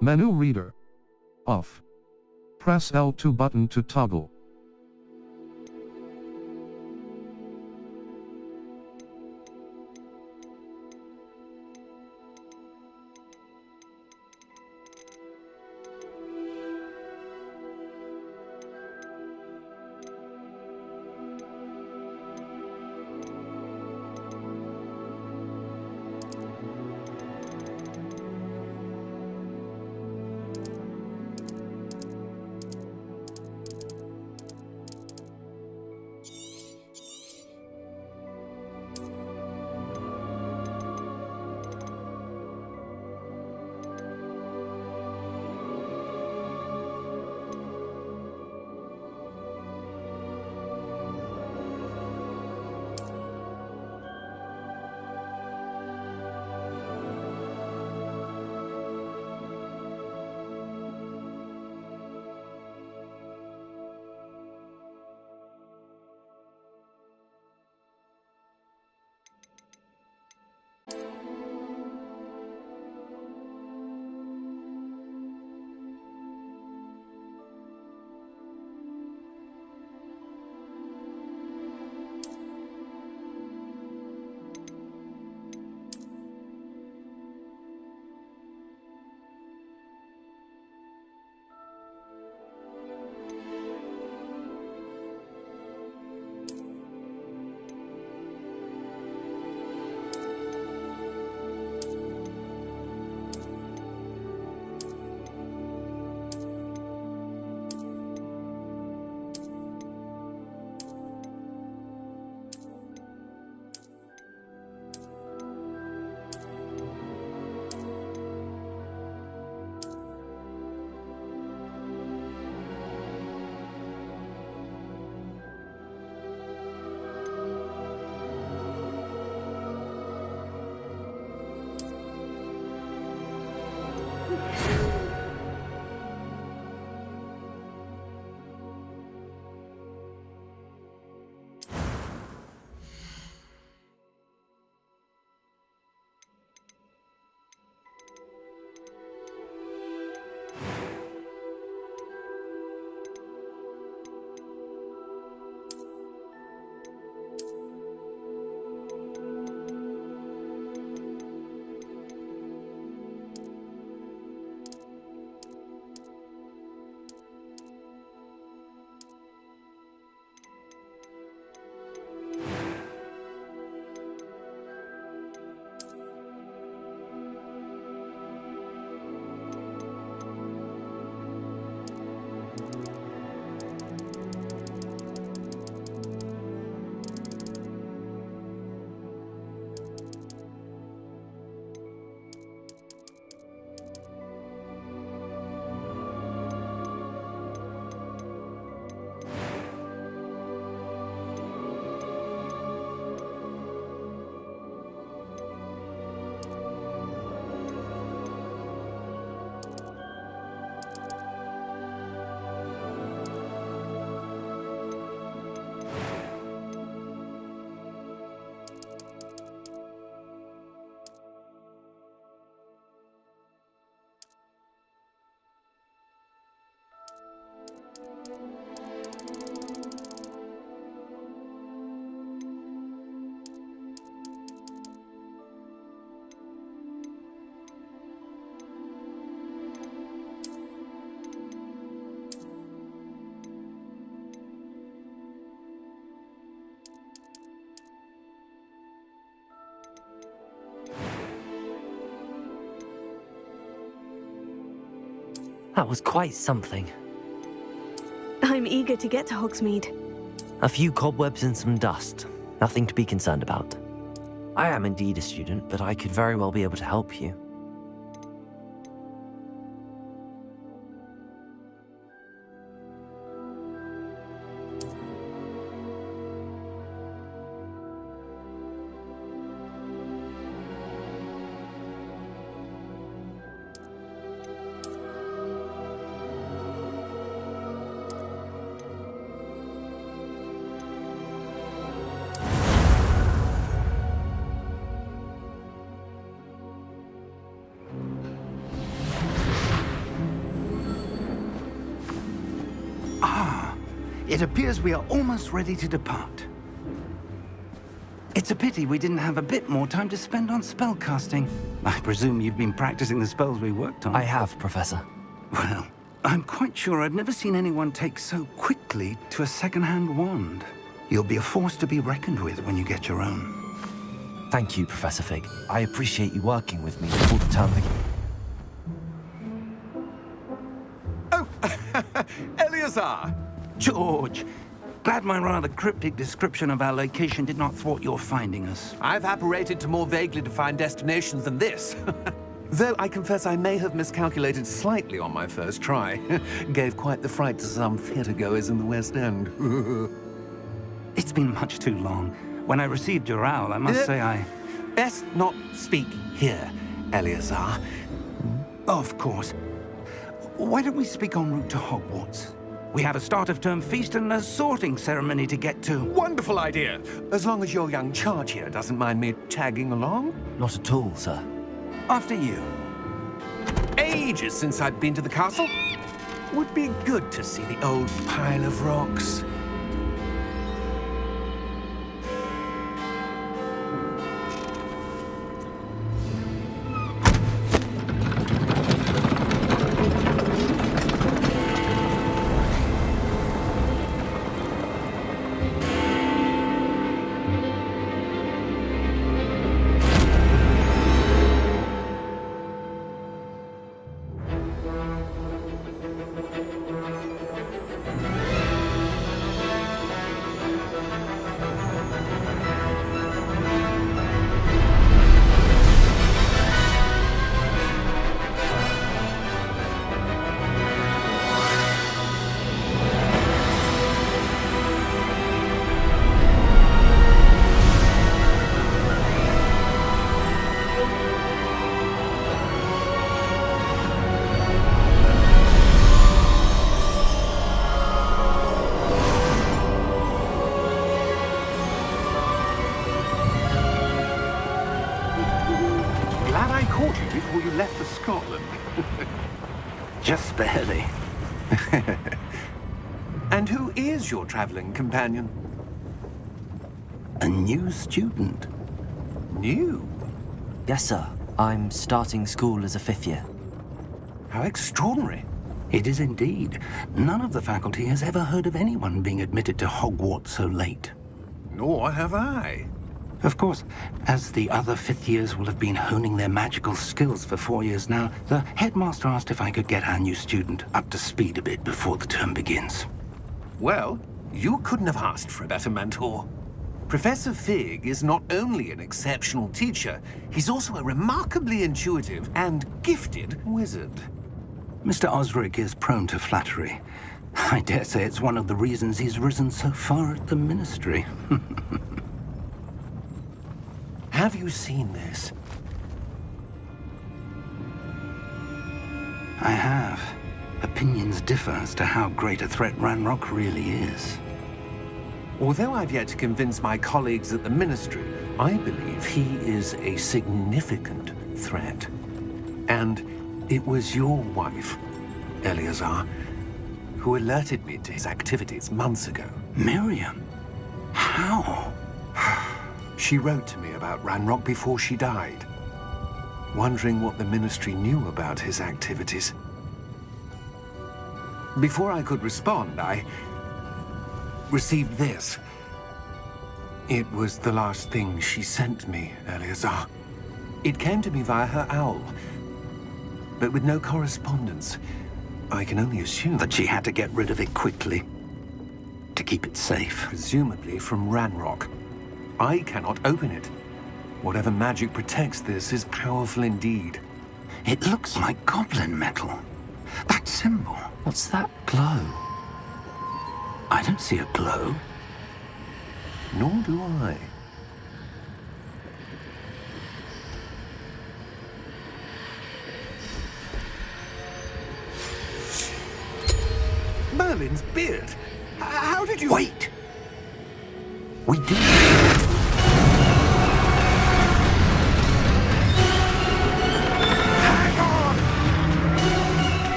Menu reader. Off. Press L2 button to toggle. That was quite something. I'm eager to get to Hogsmeade. A few cobwebs and some dust. Nothing to be concerned about. I am indeed a student, but I could very well be able to help you. It appears we are almost ready to depart. It's a pity we didn't have a bit more time to spend on spellcasting. I presume you've been practicing the spells we worked on. I have, Professor. Well, I'm quite sure I've never seen anyone take so quickly to a second-hand wand. You'll be a force to be reckoned with when you get your own. Thank you, Professor Fig. I appreciate you working with me before the term begins. Oh, Eleazar! George, glad my rather cryptic description of our location did not thwart your finding us. I've apparated to more vaguely defined destinations than this. Though I confess I may have miscalculated slightly on my first try. Gave quite the fright to some theatre-goers in the West End. It's been much too long. When I received your owl, I must say I... Best not speak here, Eleazar. Of course. Why don't we speak en route to Hogwarts? We have a start-of-term feast and a sorting ceremony to get to. Wonderful idea! As long as your young charge here doesn't mind me tagging along. Not at all, sir. After you. Ages since I'd been to the castle. Would be good to see the old pile of rocks. Before you left for Scotland. Just barely. And who is your traveling companion? A new student. New? Yes, sir. I'm starting school as a 5th year. How extraordinary. It is indeed. None of the faculty has ever heard of anyone being admitted to Hogwarts so late. Nor have I. Of course, as the other 5th years will have been honing their magical skills for 4 years now, the headmaster asked if I could get our new student up to speed a bit before the term begins. Well, you couldn't have asked for a better mentor. Professor Fig is not only an exceptional teacher, he's also a remarkably intuitive and gifted wizard. Mr. Osric is prone to flattery. I dare say it's one of the reasons he's risen so far at the ministry. Have you seen this? I have. Opinions differ as to how great a threat Ranrock really is. Although I've yet to convince my colleagues at the Ministry, I believe he is a significant threat. And it was your wife, Eleazar, who alerted me to his activities months ago. Miriam? How? She wrote to me about Ranrock before she died, wondering what the Ministry knew about his activities. Before I could respond, I received this. It was the last thing she sent me, Eleazar. It came to me via her owl, but with no correspondence. I can only assume that she had to get rid of it quickly, to keep it safe. Presumably from Ranrock. I cannot open it. Whatever magic protects this is powerful indeed. It looks like goblin metal. That symbol. What's that glow? I don't see a glow. Nor do I. Merlin's beard. How did you... Wait! We do...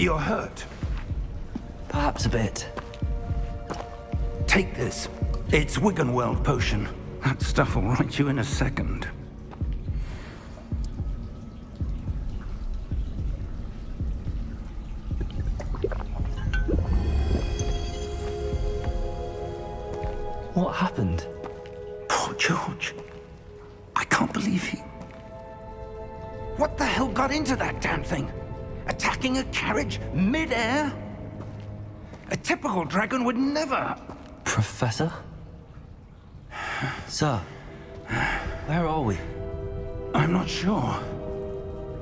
You're hurt. Perhaps a bit. Take this. It's Wiggenweld potion. That stuff will right you in a second. What happened? Poor George. I can't believe he... What the hell got into that damn thing? Attacking a carriage mid-air? A typical dragon would never... Professor? Sir, where are we? I'm not sure.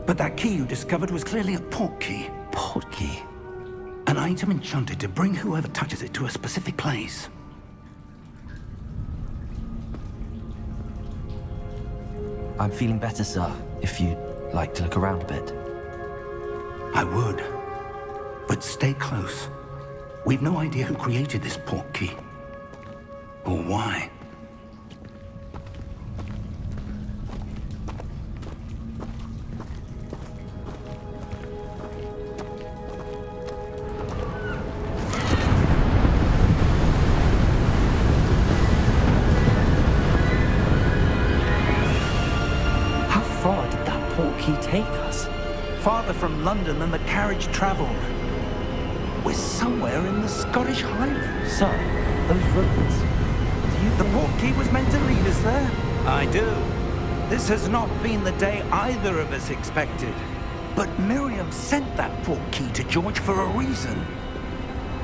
But that key you discovered was clearly a port key. Port key? An item enchanted to bring whoever touches it to a specific place. I'm feeling better, sir, if you'd like to look around a bit. I would. But stay close. We've no idea who created this port key. Or why. How far did that port key take us? Farther from London than the carriage traveled. We're somewhere in the Scottish Highlands. Sir, those roads. The port key was meant to lead us there? I do. This has not been the day either of us expected. But Miriam sent that port key to George for a reason.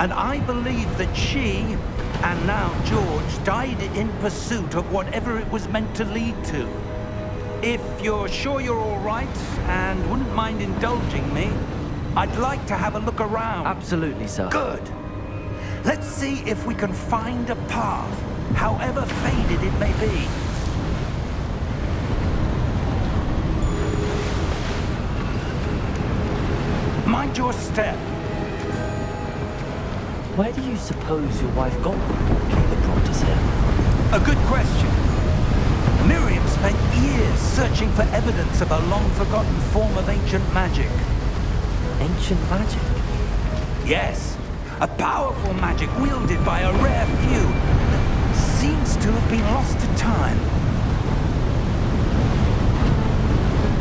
And I believe that she, and now George, died in pursuit of whatever it was meant to lead to. If you're sure you're all right, and wouldn't mind indulging me, I'd like to have a look around. Absolutely, sir. Good. Let's see if we can find a path, however faded it may be. Mind your step. Where do you suppose your wife got the port key that brought us here? A good question. Miriam spent years searching for evidence of a long-forgotten form of ancient magic. Ancient magic? Yes, a powerful magic wielded by a rare few that seems to have been lost to time.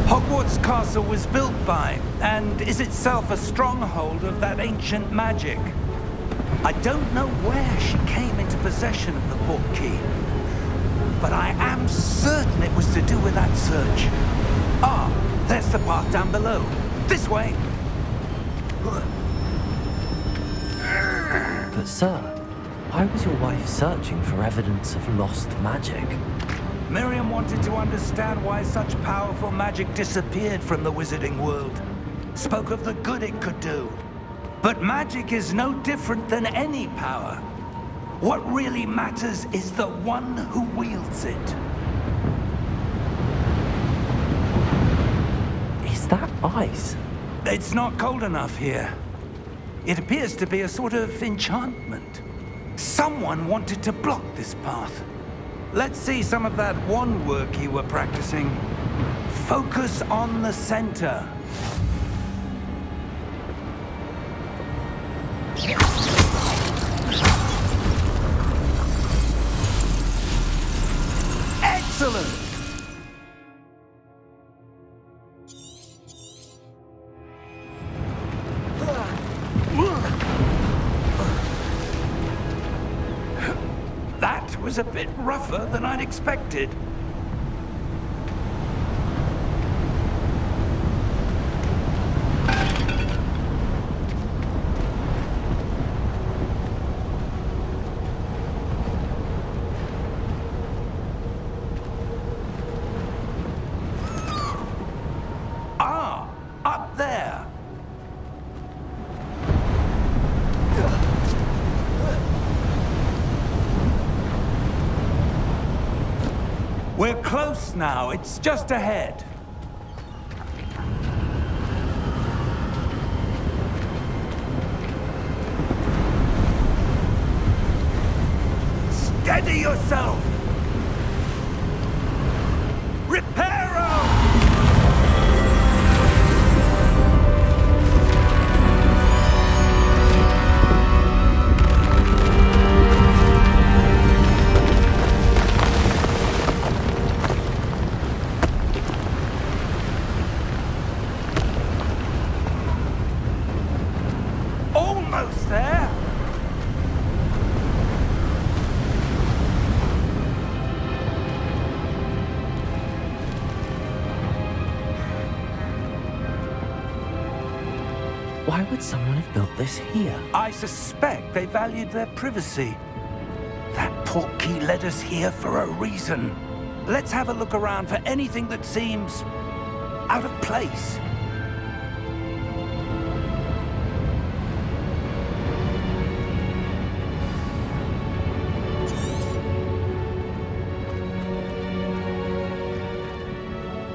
Hogwarts Castle was built by, and is itself a stronghold of that ancient magic. I don't know where she came into possession of the port key, but I am certain it was to do with that search. Ah, there's the path down below. This way. But sir, why was your wife searching for evidence of lost magic? Miriam wanted to understand why such powerful magic disappeared from the wizarding world. Spoke of the good it could do. But magic is no different than any power. What really matters is the one who wields it. Is that ice? It's not cold enough here. It appears to be a sort of enchantment. Someone wanted to block this path. Let's see some of that wand work you were practicing. Focus on the center. Excellent! That was a bit rougher than I'd expected. Ah, up there. We're close now. It's just ahead. Steady yourself! Reparo! Almost there. Why would someone have built this here? I suspect they valued their privacy. That portkey led us here for a reason. Let's have a look around for anything that seems out of place.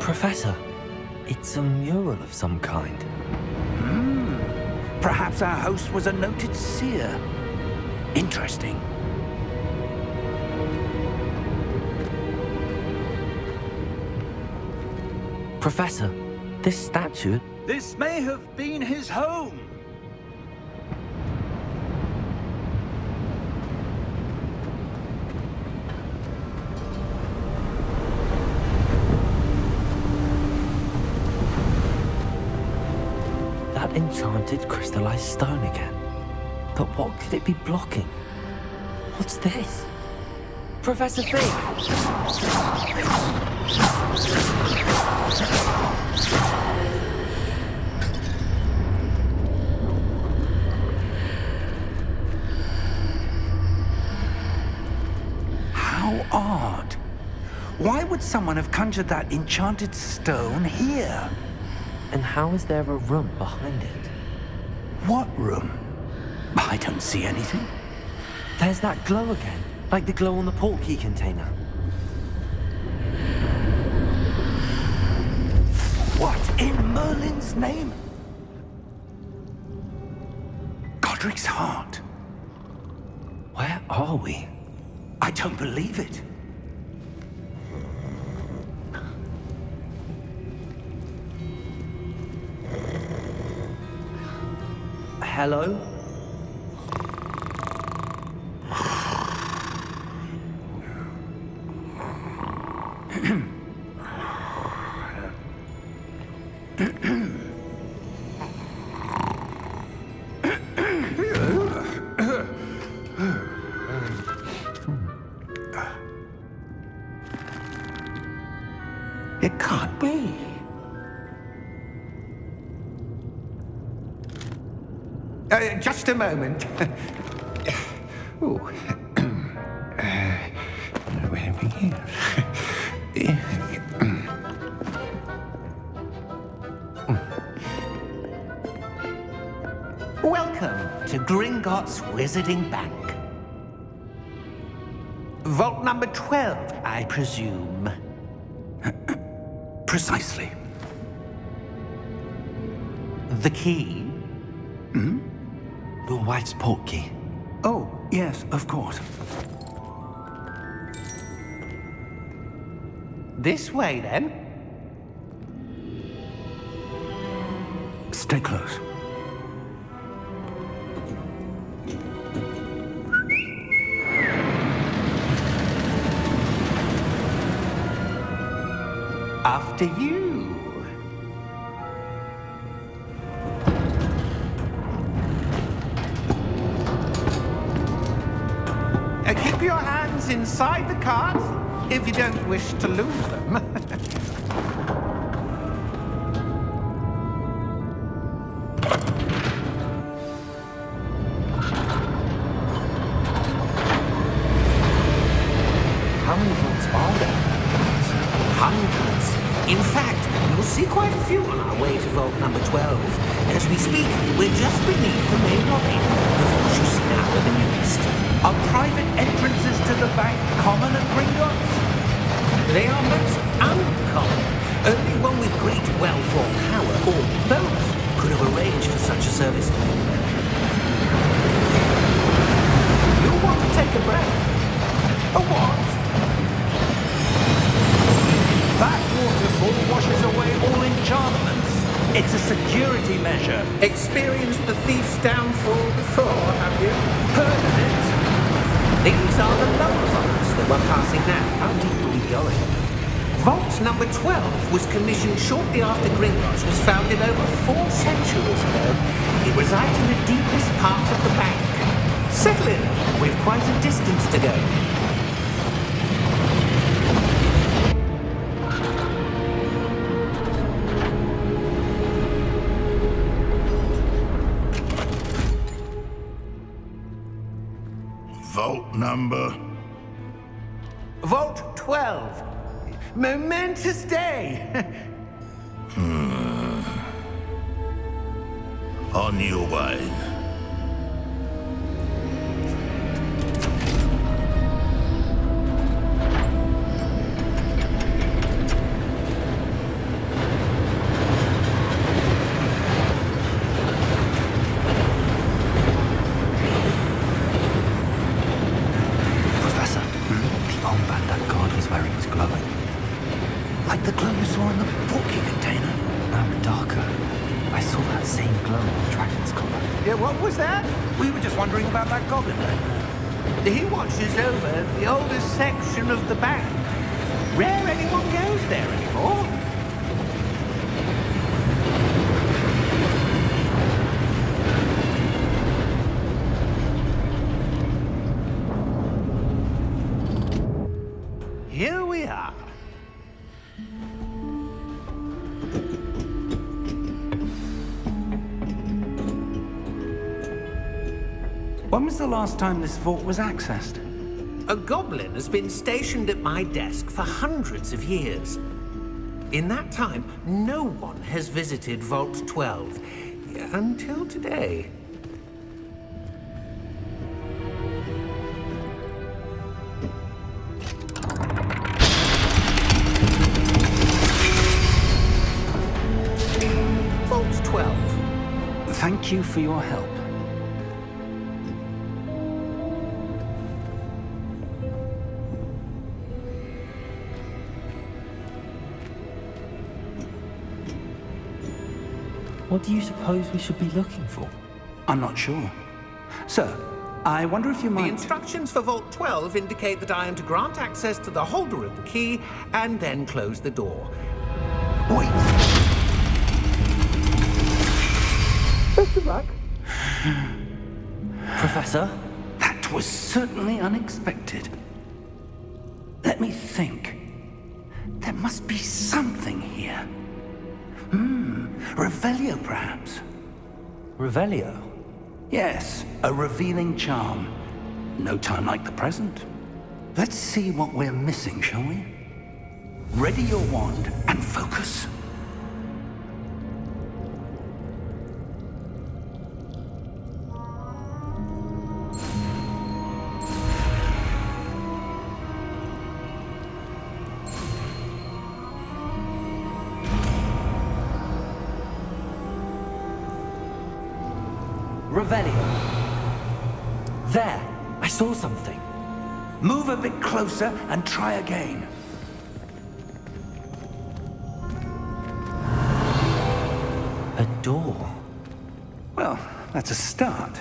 Professor, it's a mural of some kind. Perhaps our host was a noted seer. Interesting. Professor, this statue... This may have been his home. That enchanted crystallized stone again. But what could it be blocking? What's this? Professor Fig! How odd. Why would someone have conjured that enchanted stone here? And how is there a room behind it? What room? I don't see anything. There's that glow again, like the glow on the portkey container. What in Merlin's name? Godric's heart. Where are we? I don't believe it. Hello? It can't be. Just a moment. Ooh. Where are we here? Welcome to Gringotts Wizarding Bank. Vault number 12, I presume. Precisely. The key? Your wife's portkey. Oh, yes, of course. This way, then. Stay close. After you. Keep your hands inside the cart if you don't wish to lose them. How many vaults are there? Hundreds. In fact, you'll see quite a few on our way to vault number 12. As we speak, we're just beneath the main lobby. The vaults you see now are the newest. Are private entrances to the bank common at Gringotts? They are most uncommon. Only one with great wealth or power, or both, could have arranged for such a service. You'll want to take a breath. A what? That waterfall washes away all enchantments. It's a security measure. Experienced the thief's downfall before, have you? Heard of it? These are the lower vaults that we're passing now. How deep are we going? Vault number 12 was commissioned shortly after Gringotts was founded over 4 centuries ago. It resides in the deepest part of the Settle in. We've quite a distance to go. Vault number? Vault 12. Momentous day. On your way. Professor, the armband that guard was wearing was glowing. Like the glow you saw in the portkey container. No, darker. I saw that same glow on the dragon's collar. Yeah, what was that? We were just wondering about that goblin there. He watches over the oldest section of the bank. Rare anyone goes there anymore. Here we are. When was the last time this vault was accessed? A goblin has been stationed at my desk for hundreds of years. In that time, no one has visited Vault 12 until today. Vault 12. Thank you for your help. What do you suppose we should be looking for? I'm not sure. Sir, I wonder if you The might... instructions for Vault 12 indicate that I am to grant access to the holder of the key and then close the door. Wait! Best of luck. Professor? That was certainly unexpected. Let me think. There must be something here. Revelio, perhaps? Revelio? Yes, a revealing charm. No time like the present. Let's see what we're missing, shall we? Ready your wand and focus. Revelio. There! I saw something. Move a bit closer and try again. A door. Well, that's a start.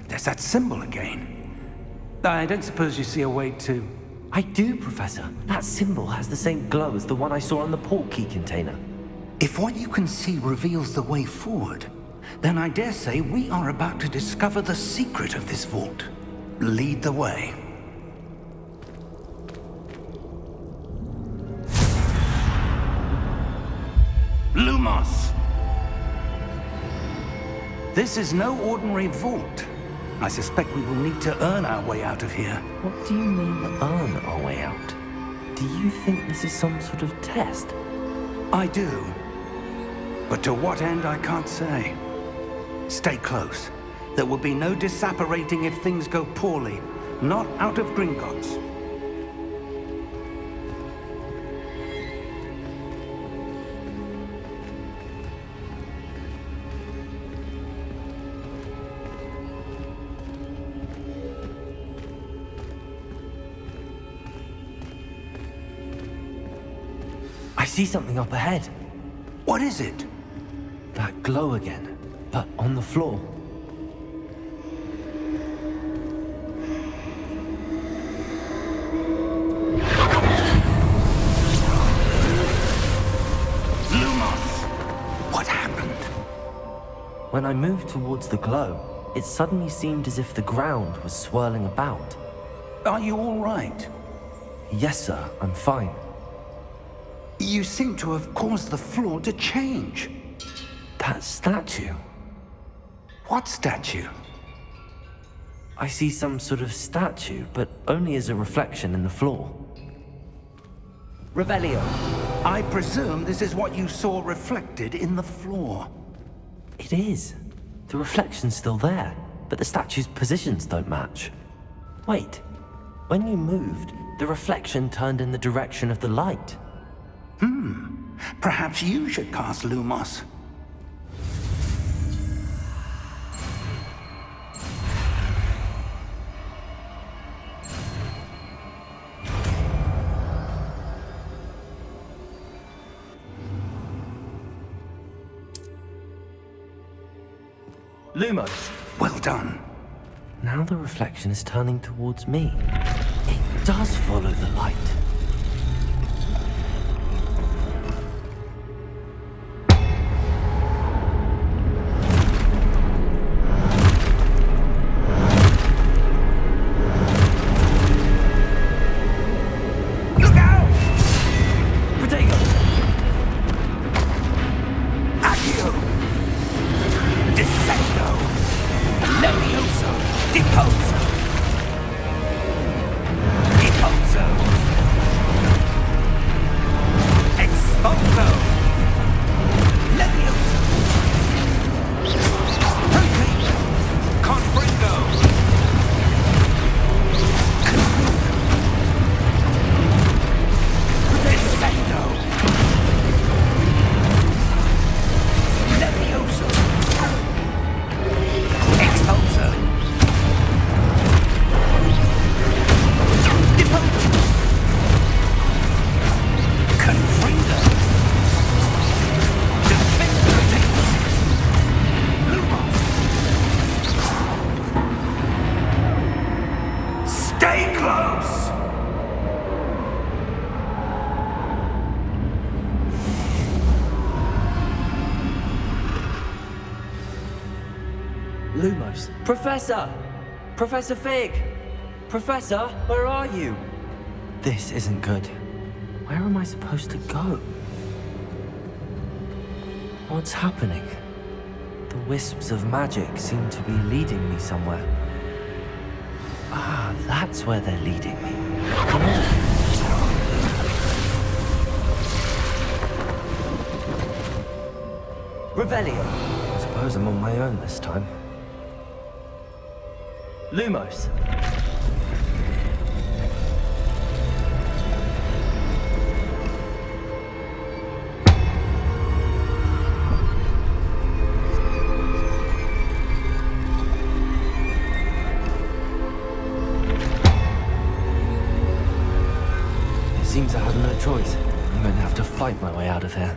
There's that symbol again. I don't suppose you see a way to... I do, Professor. That symbol has the same glow as the one I saw on the portkey container. If what you can see reveals the way forward, then I dare say we are about to discover the secret of this vault. Lead the way. Lumos! This is no ordinary vault. I suspect we will need to earn our way out of here. What do you mean, earn our way out? Do you think this is some sort of test? I do. But to what end, I can't say. Stay close. There will be no disapparating if things go poorly. Not out of Gringotts. I see something up ahead. What is it? That glow again, but on the floor. Lumos! What happened? When I moved towards the glow, it suddenly seemed as if the ground was swirling about. Are you all right? Yes, sir, I'm fine. You seem to have caused the floor to change. That statue. What statue? I see some sort of statue, but only as a reflection in the floor. Revelio. I presume this is what you saw reflected in the floor. It is. The reflection's still there, but the statue's positions don't match. Wait. When you moved, the reflection turned in the direction of the light. Perhaps you should cast Lumos. Lumos. Well done. Now the reflection is turning towards me. It does follow the light. Look out! Potato! Accio! Descendo! Levioso! Deposo! Deposo! Exposo! Levioso! Perfect! Confringo! Descendo! Levioso! Expulso! Deposo! Confringo! Defender! Lumos! Stay close! Lumos. Professor! Professor Fig! Professor, where are you? This isn't good. Where am I supposed to go? What's happening? The wisps of magic seem to be leading me somewhere. Ah, that's where they're leading me. Come on. Revelio. I suppose I'm on my own this time. Lumos. It seems I have no choice. I'm going to have to fight my way out of here.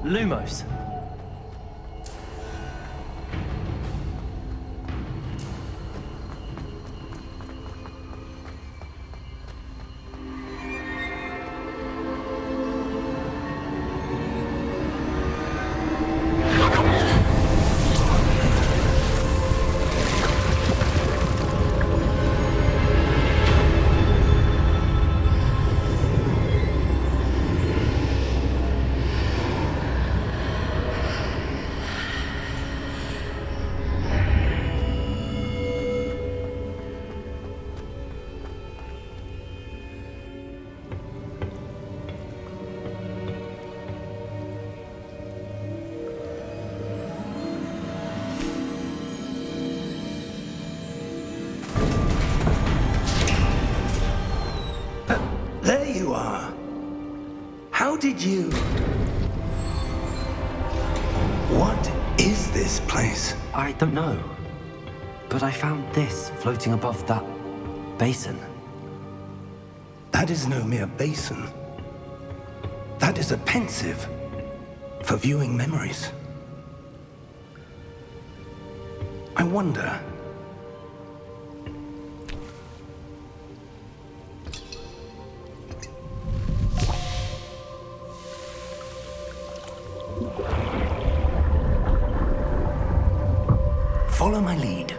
Lumos. are. How did you... What is this place? I don't know. But I found this floating above that basin. That is no mere basin. That is a pensive for viewing memories. I wonder... Follow my lead.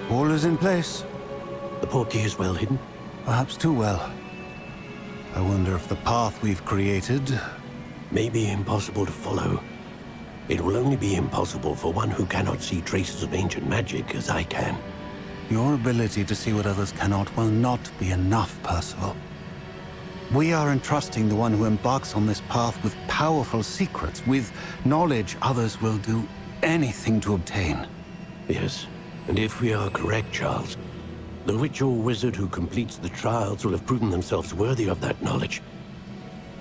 All is in place. The portkey is well hidden. Perhaps too well. I wonder if the path we've created... May be impossible to follow. It will only be impossible for one who cannot see traces of ancient magic as I can. Your ability to see what others cannot will not be enough, Percival. We are entrusting the one who embarks on this path with powerful secrets, with knowledge others will do anything to obtain. Yes, and if we are correct, Charles, the witch or wizard who completes the trials will have proven themselves worthy of that knowledge,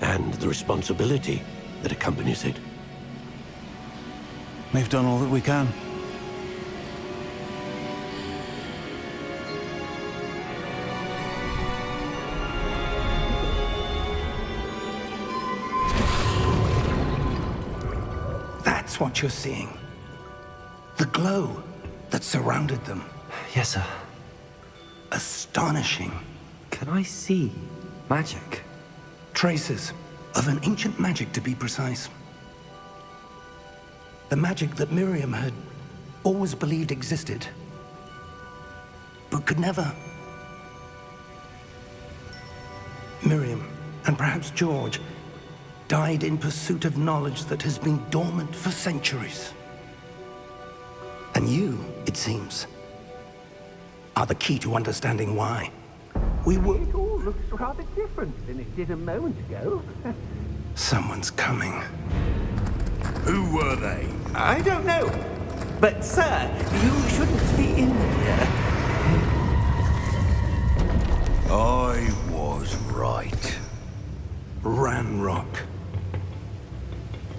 and the responsibility that accompanies it. We've done all that we can. That's what you're seeing. The glow that surrounded them. Yes, sir. Astonishing. Can I see magic? Traces of an ancient magic, to be precise. The magic that Miriam had always believed existed, but could never. Miriam, and perhaps George, died in pursuit of knowledge that has been dormant for centuries. And you, it seems, are the key to understanding why. We were... It all looks rather different than it did a moment ago. Someone's coming. Who were they? I don't know. But, sir, you shouldn't be in here. I was right. Ranrock.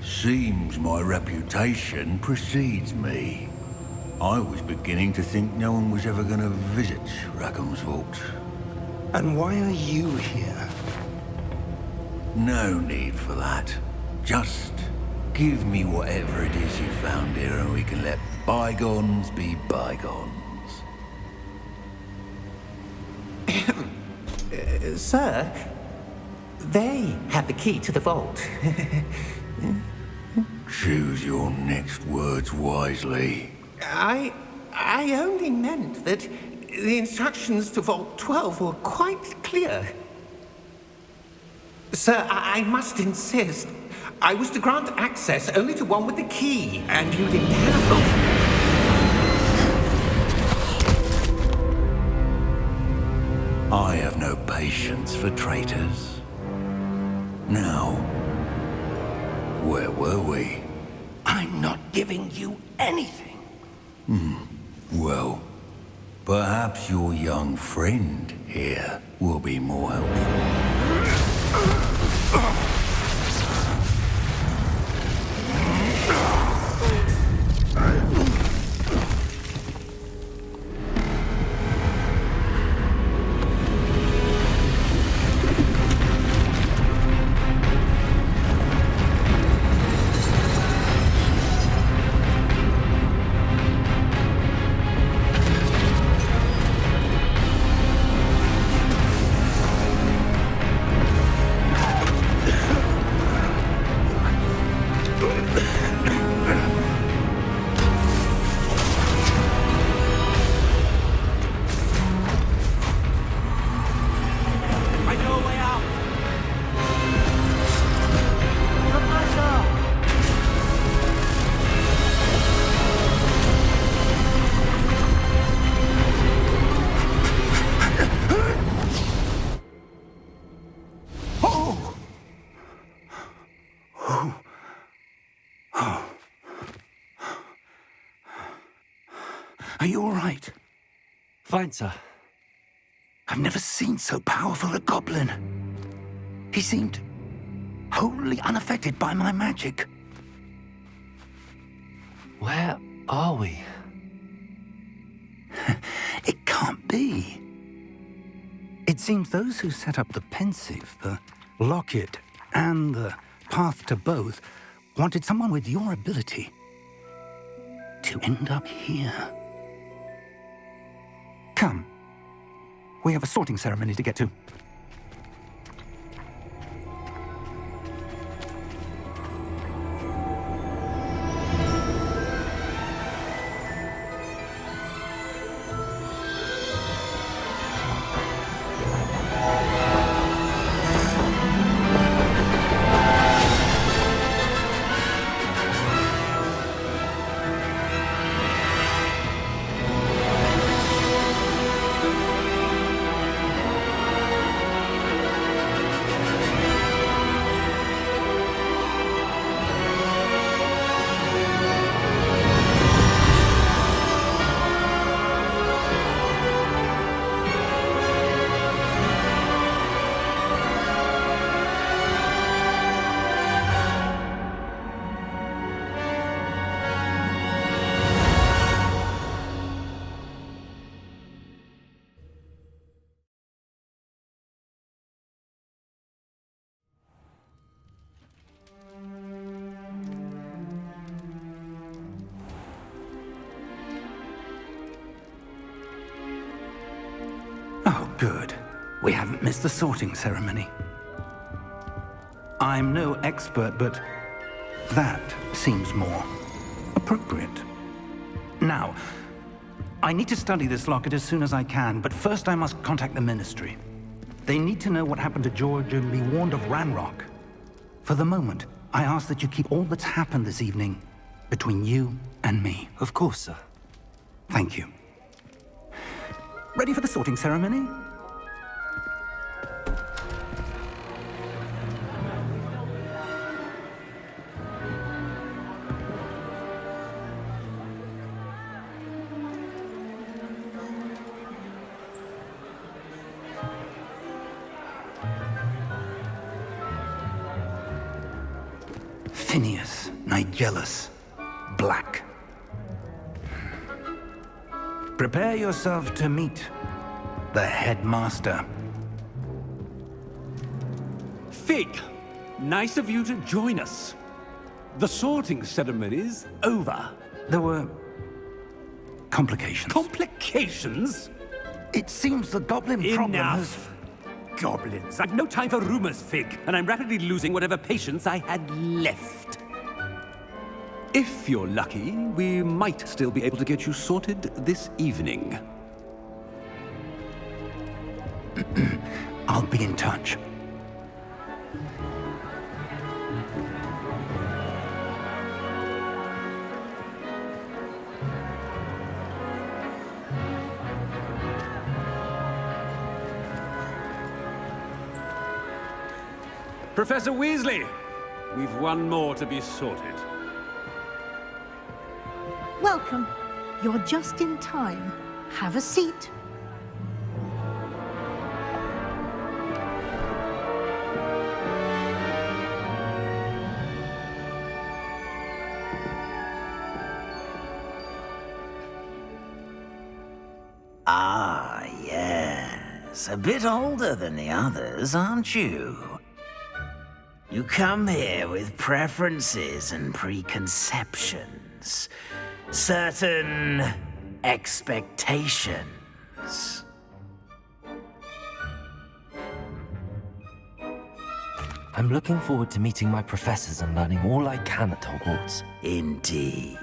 Seems my reputation precedes me. I was beginning to think no one was ever going to visit Rackham's vault. And why are you here? No need for that. Just give me whatever it is you found here and we can let bygones be bygones. Sir, they have the key to the vault. Choose your next words wisely. I only meant that the instructions to Vault 12 were quite clear. Sir, I must insist. I was to grant access only to one with the key, and you didn't have them. I have no patience for traitors. Now, where were we? I'm not giving you anything. Well, perhaps your young friend here will be more helpful. Are you all right? Fine, sir. I've never seen so powerful a goblin. He seemed wholly unaffected by my magic. Where are we? It can't be. It seems those who set up the pensive, the locket, and the path to both wanted someone with your ability to end up here. Come. We have a sorting ceremony to get to. Oh, good. We haven't missed the sorting ceremony. I'm no expert, but that seems more appropriate. Now, I need to study this locket as soon as I can, but first I must contact the Ministry. They need to know what happened to George and be warned of Ranrock. For the moment, I ask that you keep all that's happened this evening between you and me. Of course, sir. Thank you. Ready for the sorting ceremony? Phineas Nigellus Black. Prepare yourself to meet the headmaster. Fig, nice of you to join us. The sorting ceremony's over. There were complications. Complications? It seems the goblin problem has... Enough! Goblins. I've no time for rumors, Fig, and I'm rapidly losing whatever patience I had left. If you're lucky, we might still be able to get you sorted this evening. I'll be in touch. Professor Weasley, we've one more to be sorted. Welcome. You're just in time. Have a seat. Ah, yes. A bit older than the others, aren't you? You come here with preferences and preconceptions. Certain expectations. I'm looking forward to meeting my professors and learning all I can at Hogwarts. Indeed.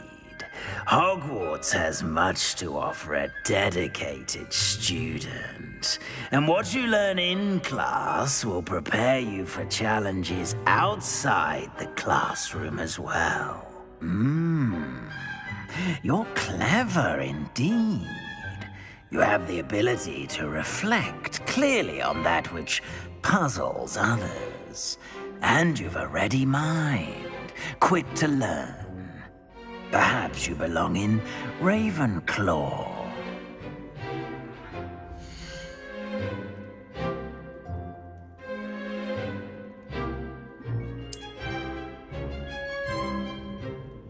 Hogwarts has much to offer a dedicated student. And what you learn in class will prepare you for challenges outside the classroom as well. You're clever indeed. You have the ability to reflect clearly on that which puzzles others, And you've a ready mind, quick to learn. Perhaps you belong in Ravenclaw.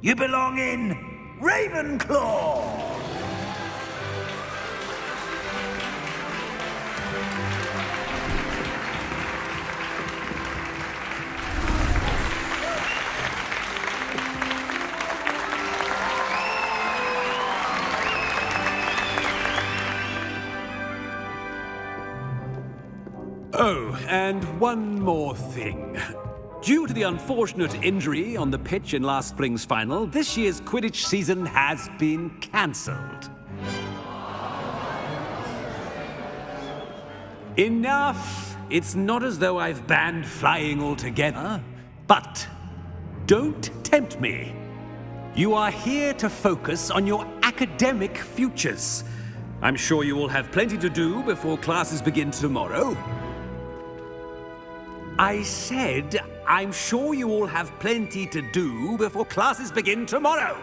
You belong in Ravenclaw! Oh, and one more thing. Due to the unfortunate injury on the pitch in last spring's final, this year's Quidditch season has been cancelled. Enough! It's not as though I've banned flying altogether, but don't tempt me. You are here to focus on your academic futures. I'm sure you will have plenty to do before classes begin tomorrow. I said, I'm sure you all have plenty to do before classes begin tomorrow.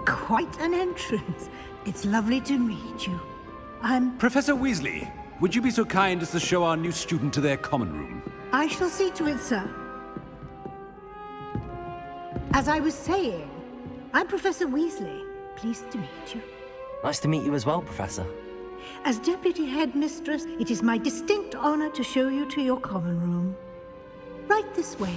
Quite an entrance. It's lovely to meet you. I'm... Professor Weasley, would you be so kind as to show our new student to their common room? I shall see to it, sir. As I was saying, I'm Professor Weasley. Pleased to meet you. Nice to meet you as well, Professor. As Deputy Headmistress, it is my distinct honor to show you to your common room. Right this way.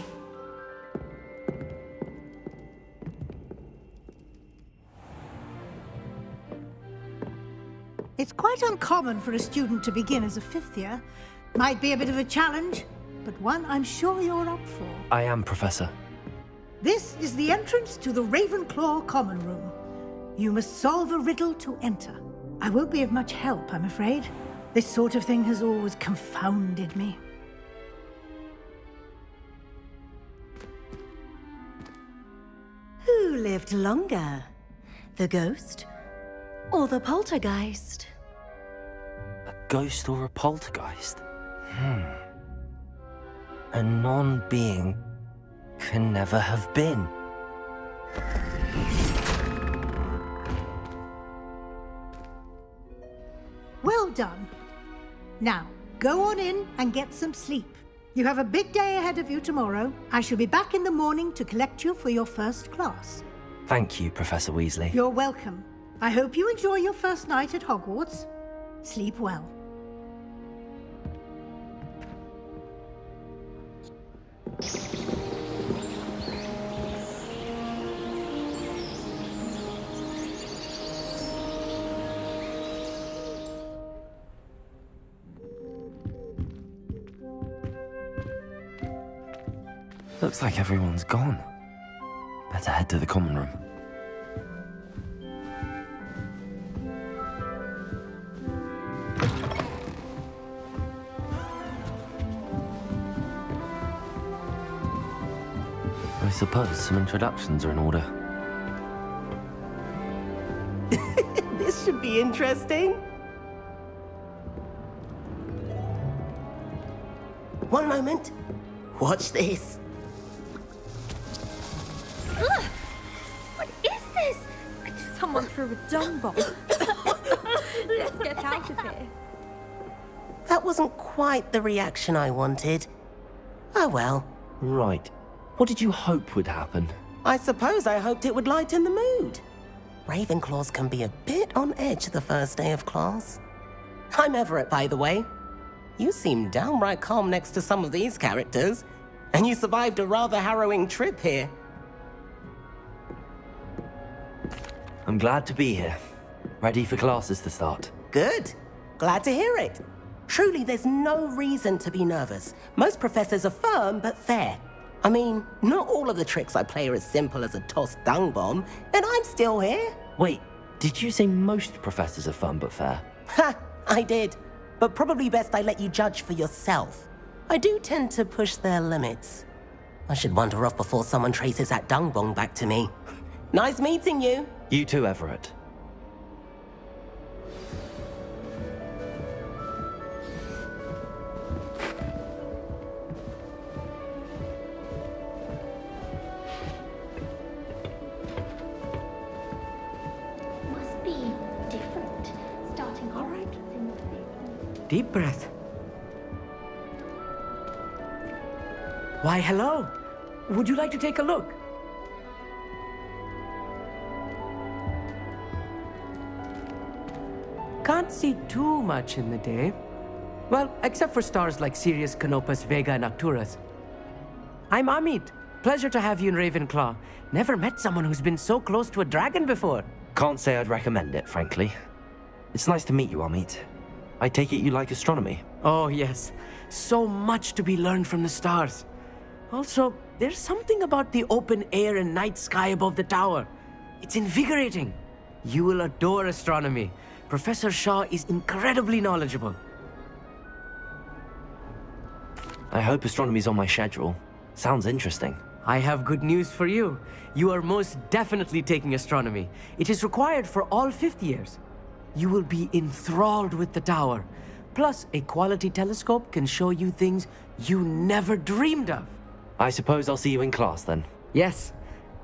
It's quite uncommon for a student to begin as a fifth year. Might be a bit of a challenge, but one I'm sure you're up for. I am, Professor. This is the entrance to the Ravenclaw common room. You must solve a riddle to enter. I won't be of much help, I'm afraid. This sort of thing has always confounded me. Who lived longer? The ghost or the poltergeist? A ghost or a poltergeist? A non-being can never have been. Well done. Now, go on in and get some sleep. You have a big day ahead of you tomorrow. I shall be back in the morning to collect you for your first class. Thank you, Professor Weasley. You're welcome. I hope you enjoy your first night at Hogwarts. Sleep well. Looks like everyone's gone. Better head to the common room. I suppose some introductions are in order. This should be interesting. One moment. Watch this. Ugh! What is this? Someone threw a dung bomb. Let's get out of here. That wasn't quite the reaction I wanted. Oh well. Right. What did you hope would happen? I suppose I hoped it would lighten the mood. Ravenclaws can be a bit on edge the first day of class. I'm Everett, by the way. You seem downright calm next to some of these characters, and you survived a rather harrowing trip here. I'm glad to be here. Ready for classes to start. Good. Glad to hear it. Truly, there's no reason to be nervous. Most professors are firm but fair. I mean, not all of the tricks I play are as simple as a tossed dung bomb, and I'm still here. Wait, did you say most professors are fun but fair? Ha! I did. But probably best I let you judge for yourself. I do tend to push their limits. I should wander off before someone traces that dung bomb back to me. Nice meeting you. You too, Everett. deep breath. Why, hello. Would you like to take a look? Can't see too much in the day. Well, except for stars like Sirius, Canopus, Vega, and Arcturus. I'm Amit. Pleasure to have you in Ravenclaw. Never met someone who's been so close to a dragon before. Can't say I'd recommend it, frankly. It's nice to meet you, Amit. I take it you like astronomy? Oh, yes. So much to be learned from the stars. Also, there's something about the open air and night sky above the tower. It's invigorating. You will adore astronomy. Professor Shaw is incredibly knowledgeable. I hope astronomy's on my schedule. Sounds interesting. I have good news for you. You are most definitely taking astronomy. It is required for all 5th years. You will be enthralled with the tower. Plus, a quality telescope can show you things you never dreamed of. I suppose I'll see you in class then. Yes.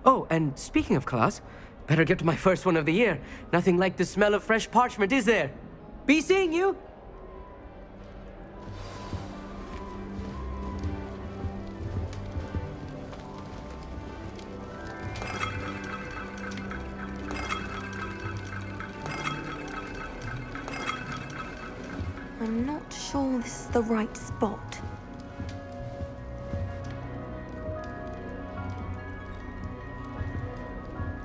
Oh, and speaking of class, better get to my first one of the year. Nothing like the smell of fresh parchment, is there? Be seeing you! I'm not sure this is the right spot.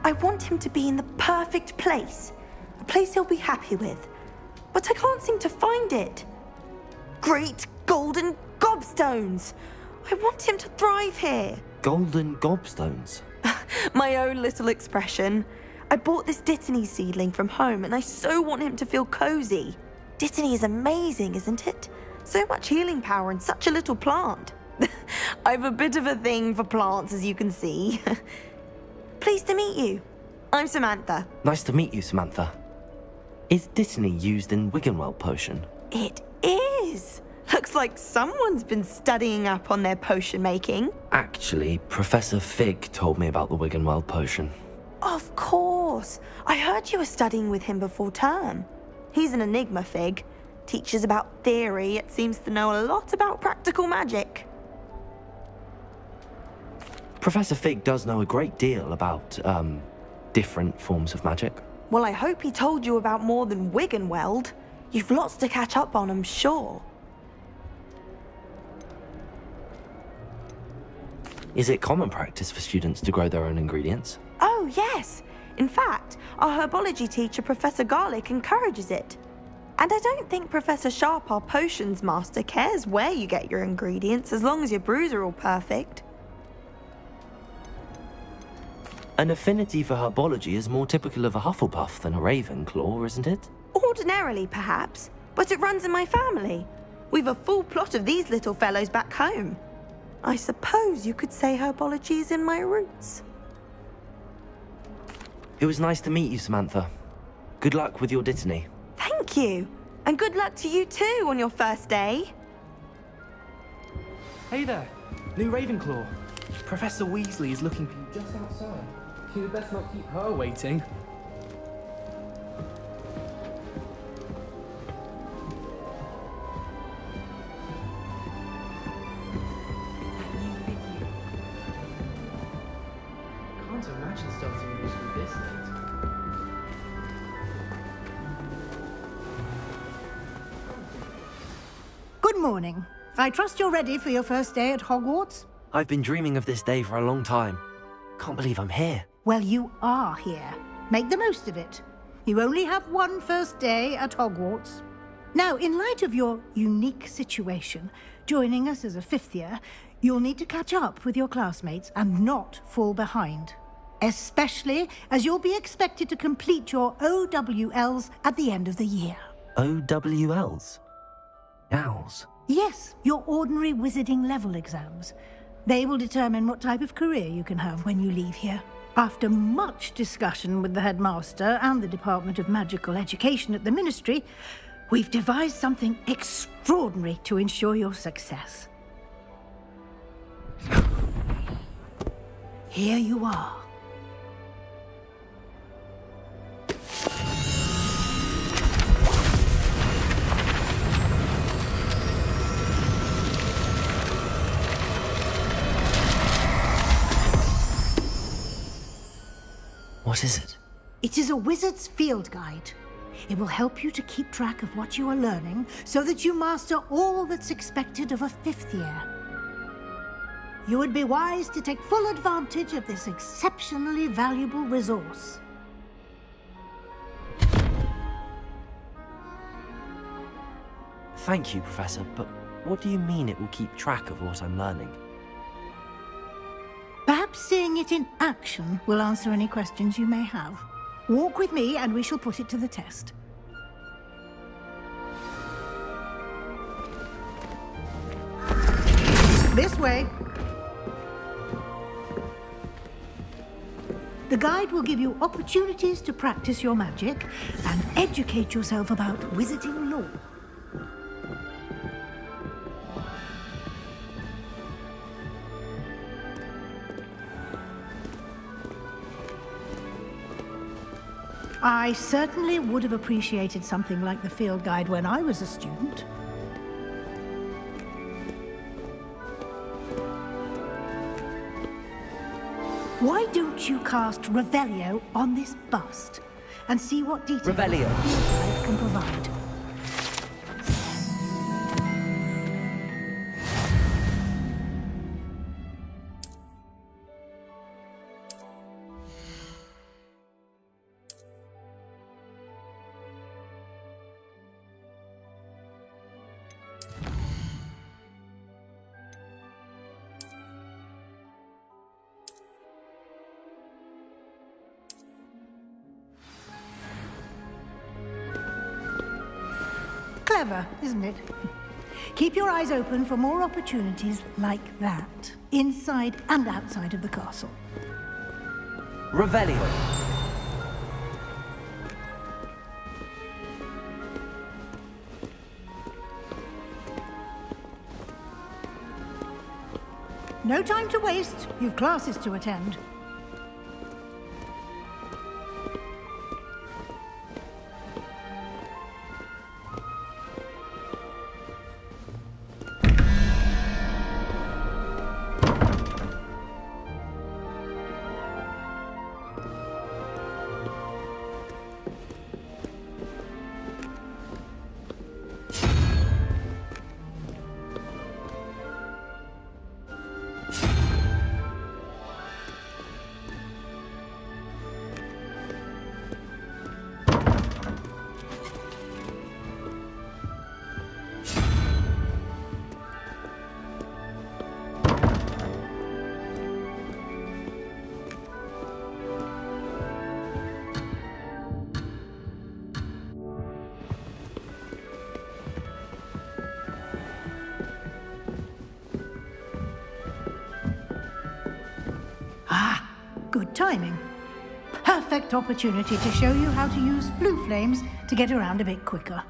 I want him to be in the perfect place. A place he'll be happy with. But I can't seem to find it. Great golden gobstones! I want him to thrive here. Golden gobstones? My own little expression. I bought this Dittany seedling from home and I so want him to feel cozy. Dittany is amazing, isn't it? So much healing power in such a little plant. I've a bit of a thing for plants, as you can see. Pleased to meet you. I'm Samantha. Nice to meet you, Samantha. Is Dittany used in Wiggenweld potion? It is. Looks like someone's been studying up on their potion making. Actually, Professor Fig told me about the Wiggenweld potion. Of course. I heard you were studying with him before term. He's an enigma, Fig. Teaches about theory, yet seems to know a lot about practical magic. Professor Fig does know a great deal about, different forms of magic. Well, I hope he told you about more than Wiggenweld. You've lots to catch up on, I'm sure. Is it common practice for students to grow their own ingredients? Oh, yes. In fact, our herbology teacher, Professor Garlick, encourages it. And I don't think Professor Sharp, our potions master, cares where you get your ingredients, as long as your brews are all perfect. An affinity for herbology is more typical of a Hufflepuff than a Ravenclaw, isn't it? Ordinarily, perhaps, but it runs in my family. We've a full plot of these little fellows back home. I suppose you could say herbology is in my roots. It was nice to meet you, Samantha. Good luck with your Dittany. Thank you. And good luck to you too on your first day. Hey there, new Ravenclaw. Professor Weasley is looking for you just outside. You'd best not keep her waiting. Can't imagine starting a musical this late. Good morning. I trust you're ready for your first day at Hogwarts? I've been dreaming of this day for a long time. Can't believe I'm here. Well, you are here. Make the most of it. You only have one first day at Hogwarts. Now, in light of your unique situation, joining us as a 5th year, you'll need to catch up with your classmates and not fall behind. Especially as you'll be expected to complete your OWLs at the end of the year. OWLs? Owls? Yes, your ordinary wizarding level exams. They will determine what type of career you can have when you leave here. After much discussion with the headmaster and the Department of Magical Education at the Ministry, we've devised something extraordinary to ensure your success. Here you are. What is it? It is a wizard's field guide. It will help you to keep track of what you are learning so that you master all that's expected of a 5th year. You would be wise to take full advantage of this exceptionally valuable resource. Thank you, Professor, but what do you mean it will keep track of what I'm learning? Perhaps seeing it in action will answer any questions you may have. Walk with me and we shall put it to the test. This way. The guide will give you opportunities to practice your magic and educate yourself about wizarding lore. I certainly would have appreciated something like the field guide when I was a student. Why don't you cast Revelio on this bust and see what details Revelio. the field guide can provide? Clever, isn't it? Keep your eyes open for more opportunities like that, inside and outside of the castle. Revelio. No time to waste. You've classes to attend. Good timing. Perfect opportunity to show you how to use flue flames to get around a bit quicker.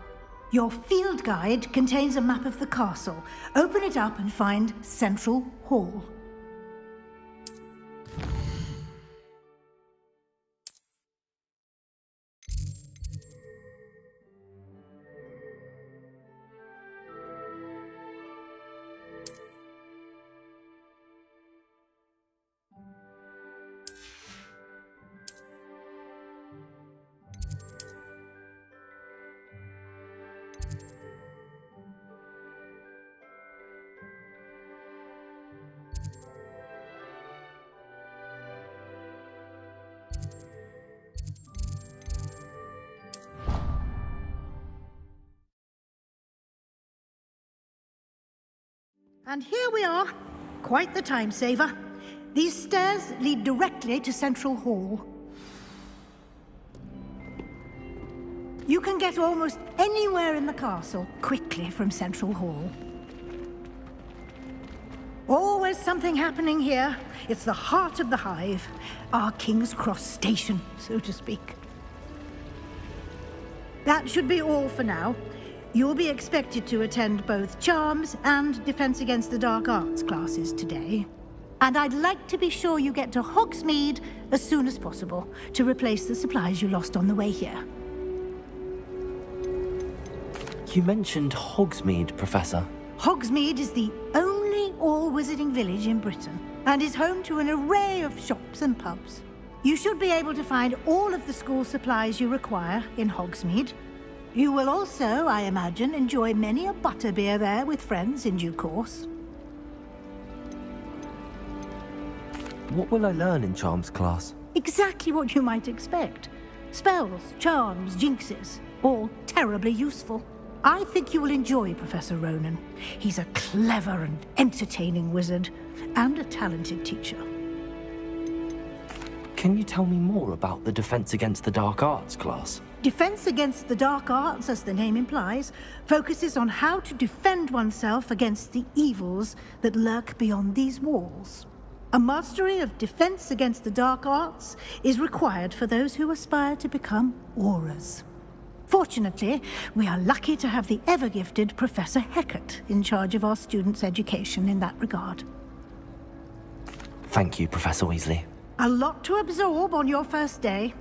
Your field guide contains a map of the castle. Open it up and find Central Hall. And here we are. Quite the time saver. These stairs lead directly to Central Hall. You can get almost anywhere in the castle quickly from Central Hall. Always something happening here. It's the heart of the hive. Our King's Cross station, so to speak. That should be all for now. You'll be expected to attend both Charms and Defense Against the Dark Arts classes today. And I'd like to be sure you get to Hogsmeade as soon as possible to replace the supplies you lost on the way here. You mentioned Hogsmeade, Professor. Hogsmeade is the only all-wizarding village in Britain and is home to an array of shops and pubs. You should be able to find all of the school supplies you require in Hogsmeade. You will also, I imagine, enjoy many a butterbeer there with friends in due course. What will I learn in Charms class? Exactly what you might expect. Spells, charms, jinxes, all terribly useful. I think you will enjoy Professor Ronan. He's a clever and entertaining wizard, and a talented teacher. Can you tell me more about the Defense Against the Dark Arts class? Defense Against the Dark Arts, as the name implies, focuses on how to defend oneself against the evils that lurk beyond these walls. A mastery of Defense Against the Dark Arts is required for those who aspire to become Aurors. Fortunately, we are lucky to have the ever-gifted Professor Hecat in charge of our students' education in that regard. Thank you, Professor Weasley. A lot to absorb on your first day,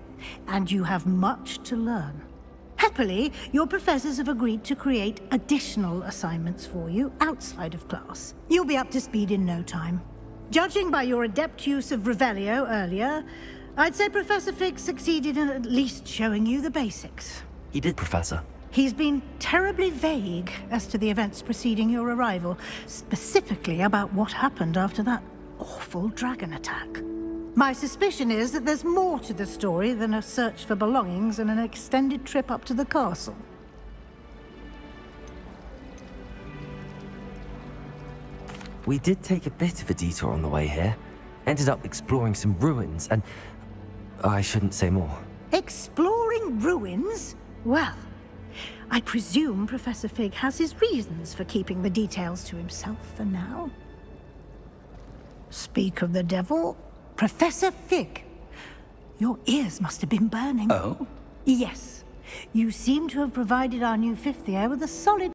and you have much to learn. Happily, your professors have agreed to create additional assignments for you outside of class. You'll be up to speed in no time. Judging by your adept use of Revelio earlier, I'd say Professor Fig succeeded in at least showing you the basics. He did, Professor. He's been terribly vague as to the events preceding your arrival, specifically about what happened after that awful dragon attack. My suspicion is that there's more to the story than a search for belongings and an extended trip up to the castle. We did take a bit of a detour on the way here. Ended up exploring some ruins and... I shouldn't say more. Exploring ruins? Well, I presume Professor Fig has his reasons for keeping the details to himself for now. Speak of the devil, Professor Fig. Your ears must have been burning. Oh? Yes. You seem to have provided our new fifth year with a solid